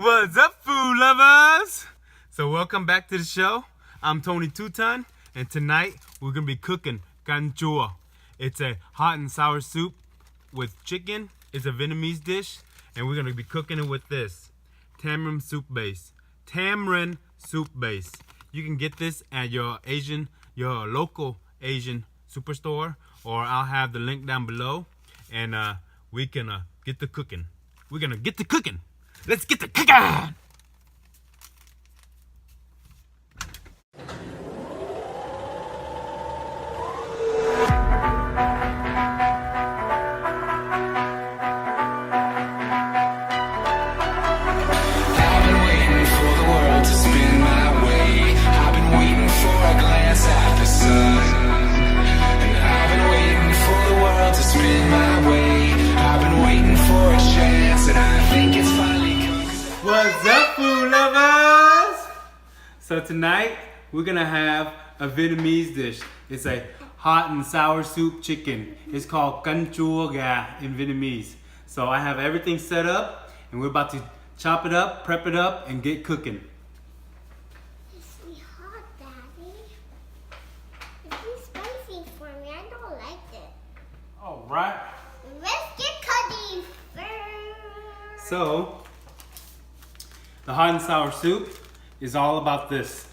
What's up, food lovers? So welcome back to the show. I'm Tony Two-Ton, and tonight we're gonna be cooking Canh Chua. It's a hot and sour soup with chicken. It's a Vietnamese dish, and we're gonna be cooking it with this tamarind soup base. Tamarind soup base. You can get this at your local Asian superstore, or I'll have the link down below, and we can get to cooking. We're gonna get to cooking. Let's get to cooking! What's up, food lovers? So tonight we're gonna have a Vietnamese dish. It's a hot and sour soup chicken. It's called Canh Chua in Vietnamese. So I have everything set up, and we're about to chop it up, prep it up, and get cooking. It's hot, Daddy. It's too spicy for me. I don't like it. All right. Let's get cooking first. So the hot and sour soup is all about this.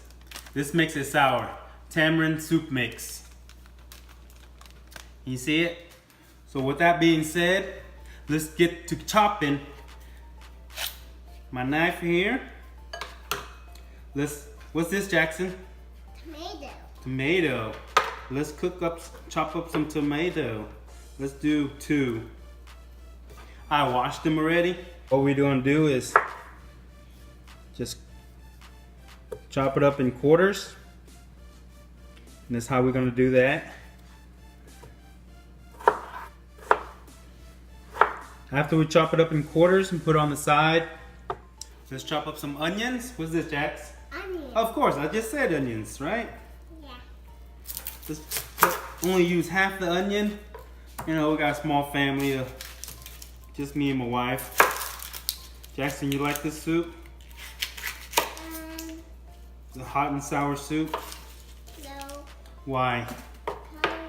This makes it sour. Tamarind soup mix. You see it? So with that being said, let's get to chopping. My knife here. What's this, Jackson? Tomato. Tomato. Let's chop up some tomato. Let's do 2. I washed them already. What we're gonna do is just chop it up in quarters. And that's how we're gonna do that. After we chop it up in quarters and put it on the side, let's chop up some onions. What's this, Jax? Onions. Of course, I just said onions, right? Yeah. Just only use half the onion. You know, we got a small family of just me and my wife. Jackson, you like this soup? The hot and sour soup? No. Why? I don't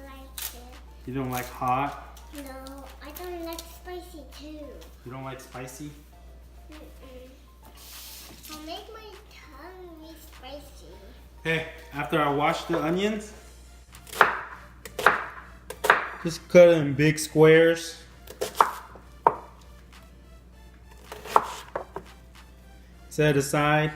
like it. You don't like hot? No, I don't like spicy too. You don't like spicy? I'll make my tongue spicy. Hey, after I wash the onions, just cut it in big squares. Set it aside.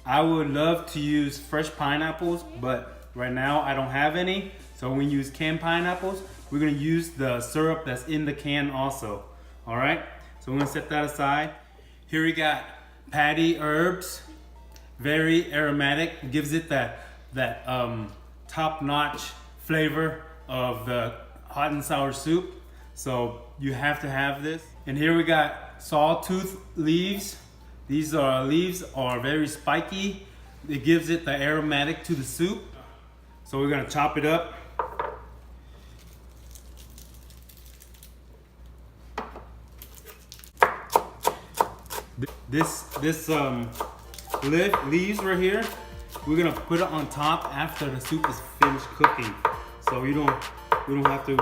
I would love to use fresh pineapples, but right now I don't have any. So when we use canned pineapples, we're gonna use the syrup that's in the can also. All right, so we're gonna set that aside. Here we got paddy herbs, very aromatic, gives it that top-notch flavor of the hot and sour soup. So you have to have this. And here we got sawtooth leaves. These leaves are very spiky. It gives it the aromatic to the soup. So we're gonna chop it up. This leaves right here, we're gonna put it on top after the soup is finished cooking. So we don't have to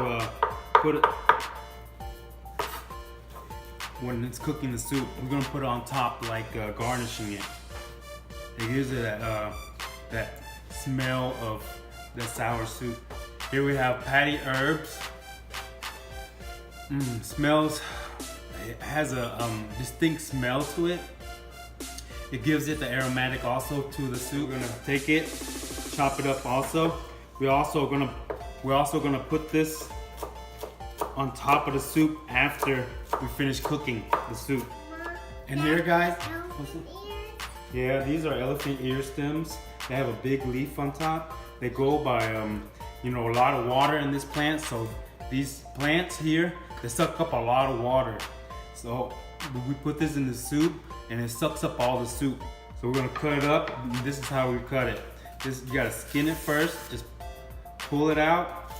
put it when it's cooking the soup. We're gonna put it on top, like garnishing it. It gives it that smell of the sour soup. Here we have paddy herbs. Smells. It has a distinct smell to it. It gives it the aromatic also to the soup. We're gonna take it, chop it up also. We're also gonna put this on top of the soup after we finish cooking the soup. And here, guys, yeah, these are elephant ear stems. They have a big leaf on top. They grow by a lot of water in this plant. So these plants here, they suck up a lot of water. So we put this in the soup, and it sucks up all the soup. So we're gonna cut it up. And this is how we cut it. You gotta skin it first. Just pull it out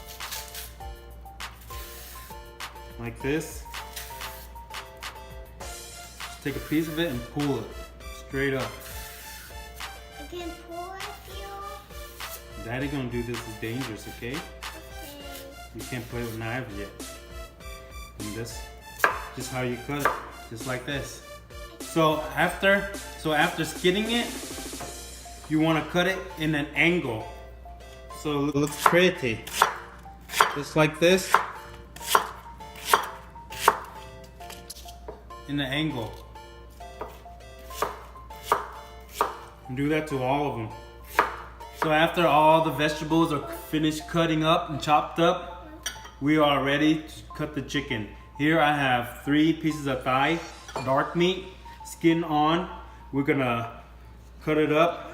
like this. take a piece of it and pull it straight up. I can pull, I feel. Daddy gonna do this is dangerous, okay? Okay. You can't play with knives yet. And this, just how you cut it, just like this. So after skidding it, you want to cut it in an angle, so it looks pretty, just like this, in the angle. And do that to all of them. So after all the vegetables are finished cutting up and chopped up, we are ready to cut the chicken. Here I have 3 pieces of thigh, dark meat, skin on. We're gonna cut it up.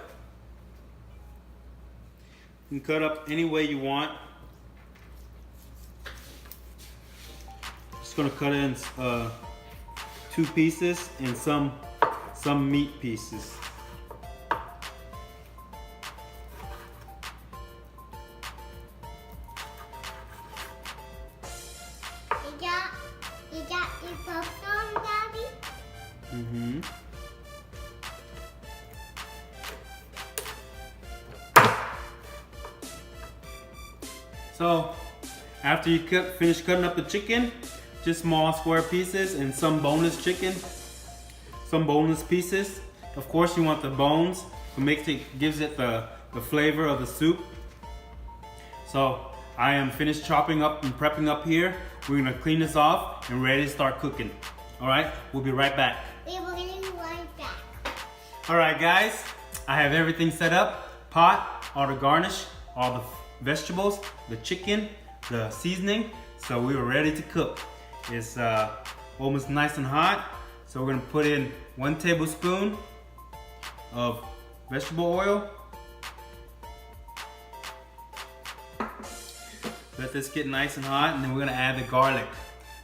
You can cut up any way you want. Just gonna cut it in 2 pieces and some meat pieces. You got your popcorn, Daddy? Mm-hmm. So, after you finish cutting up the chicken, just small square pieces and some boneless chicken, some boneless pieces. Of course, you want the bones, gives it the flavor of the soup. So, I am finished chopping up and prepping up here. We're gonna clean this off and ready to start cooking. All right, we'll be right back. We will be right back. All right, guys, I have everything set up. Pot, all the garnish, all the vegetables, the chicken, the seasoning. So we are ready to cook. It's almost nice and hot. So we're gonna put in 1 tablespoon of vegetable oil. Let this get nice and hot, and then we're gonna add the garlic.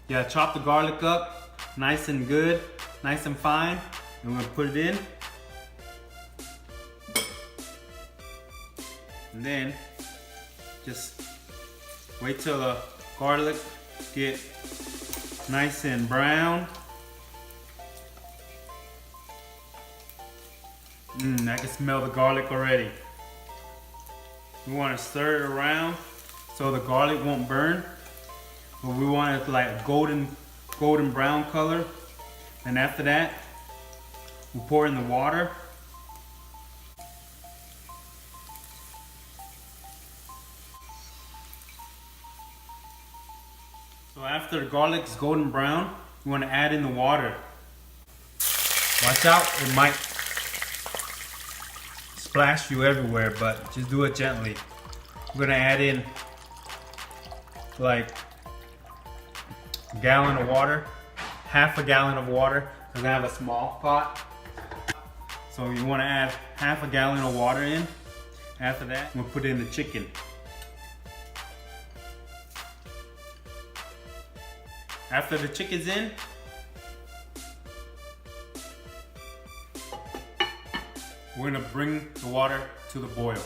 You gotta chop the garlic up nice and good, nice and fine, and we're gonna put it in. And then just wait till the garlic get nice and brown. I can smell the garlic already. We want to stir it around so the garlic won't burn, but we want it like a golden brown color. And after that, we'll pour in the water. So after the garlic's golden brown, you want to add in the water. Watch out, it might splash you everywhere, but just do it gently. We're gonna add in like a gallon of water, half a gallon of water, because I have a small pot. So you want to add half a gallon of water in. After that, we'll put in the chicken. After the chicken's in, we're gonna bring the water to the boil.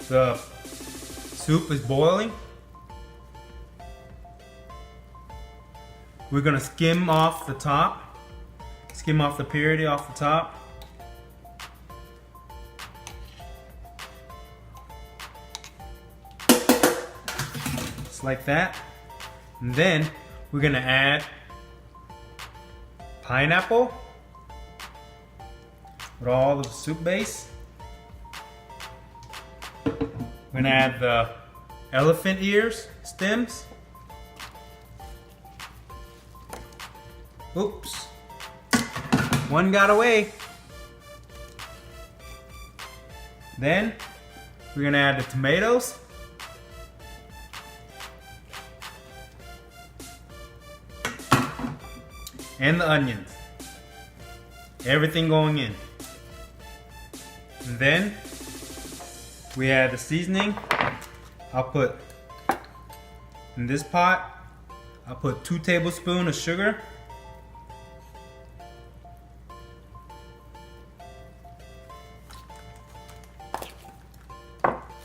The soup is boiling. We're gonna skim off the top, skim off the purity off the top. Just like that. And then we're gonna add pineapple with all the soup base. We're gonna add the elephant ears stems. Oops, one got away. Then we're gonna add the tomatoes. And the onions. Everything going in. And then we add the seasoning. I'll put in this pot, I'll put 2 tablespoons of sugar.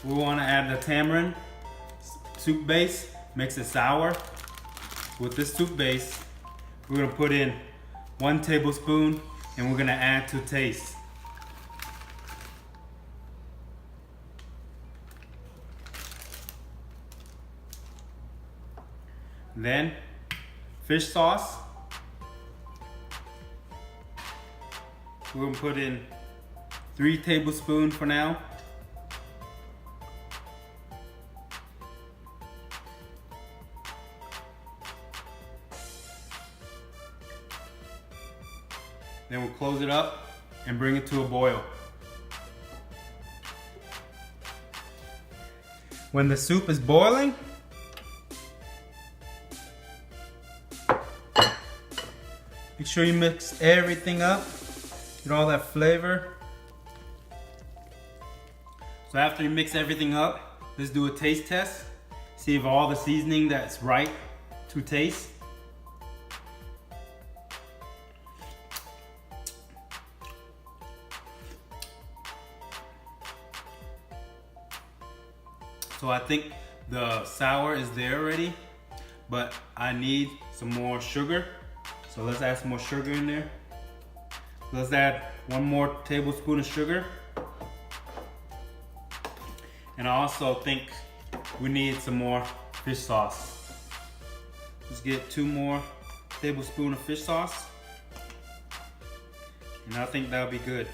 We want to add the tamarind soup base, makes it sour. With this soup base, we're gonna put in 1 tablespoon, and we're gonna add to taste. Then fish sauce. We're gonna put in 3 tablespoons for now. Then we'll close it up and bring it to a boil. When the soup is boiling, make sure you mix everything up, get all that flavor. So after you mix everything up, let's do a taste test. See if all the seasoning that's right to taste. So I think the sour is there already, but I need some more sugar. So let's add some more sugar in there. Let's add 1 more tablespoon of sugar. And I also think we need some more fish sauce. Let's get 2 more tablespoons of fish sauce. And I think that'll be good.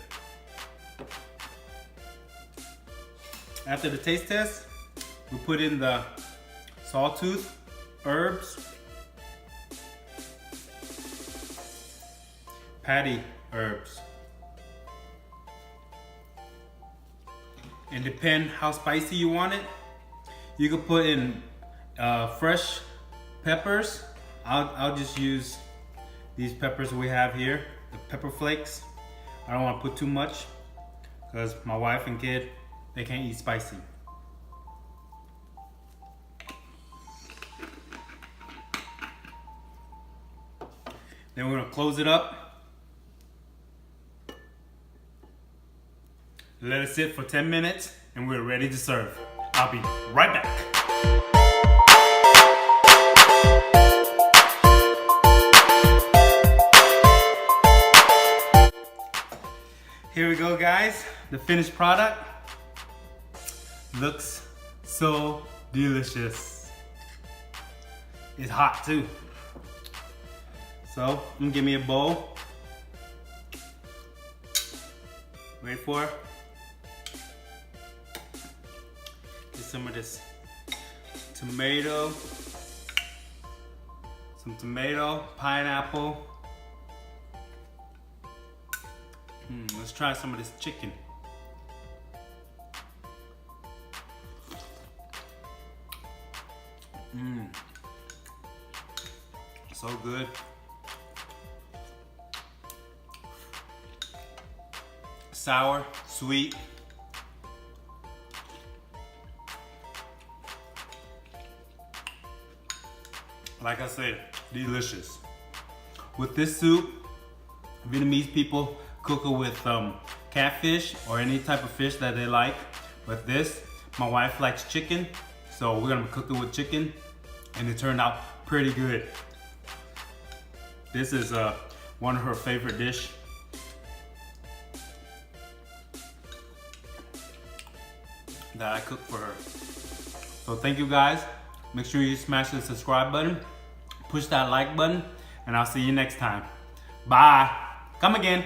After the taste test, we put in the sawtooth herbs, paddy herbs, and depend how spicy you want it. You can put in fresh peppers. I'll just use these peppers we have here, the pepper flakes. I don't want to put too much because my wife and kid, they can't eat spicy. Then we're gonna close it up. Let it sit for 10 minutes and we're ready to serve. I'll be right back. Here we go, guys. The finished product looks so delicious. It's hot too. So I'm gonna give me a bowl. Wait for it. Get some of this tomato, some tomato, pineapple. Let's try some of this chicken. So good. Sour, sweet. Like I said, delicious. With this soup, Vietnamese people cook it with catfish or any type of fish that they like. But this, my wife likes chicken, so we're gonna cook it with chicken, and it turned out pretty good. This is one of her favorite dish. That I cook for her. So thank you guys. Make sure you smash the subscribe button, push that like button, and I'll see you next time. Bye. Come again.